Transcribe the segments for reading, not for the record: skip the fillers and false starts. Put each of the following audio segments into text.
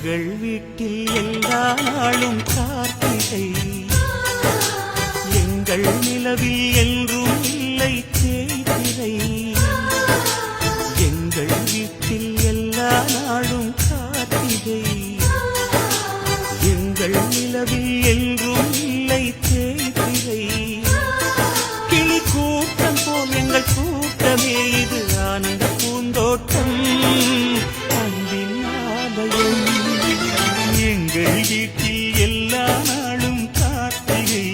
எங்கள் வீட்டில் எல்லா நாளும் கார்த்திகை, எங்கள் நிலவில் என்றும் இல்லை தேய்திரை. எங்கள் வீட்டில் எல்லா நாளும் கார்த்திகை, எங்கள் நிலவில் என்றும் இல்லை தேய்திரை. கிளி கூட்டம் போல் எங்கள் கூட்டமே இது ஆனந்த பூந்தோட்டம், அன்பின் ஆலயம். எங்கள் வீட்டில் எல்லா நாளும் கார்த்திகை,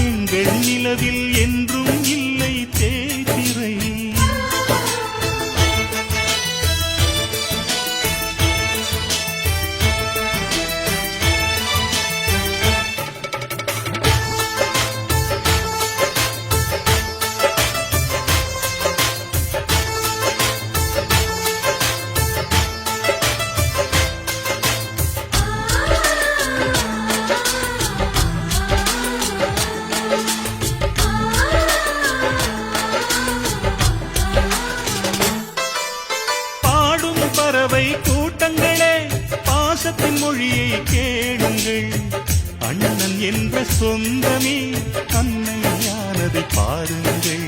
எங்கள் நிலவில் என்றும் இல்லை தேய்திரை. பறவை கூட்டங்களே பாசத்தின் மொழியை கேளுங்கள், அண்ணன் என்ற சொந்தமே அன்னையானதை பாருங்கள்.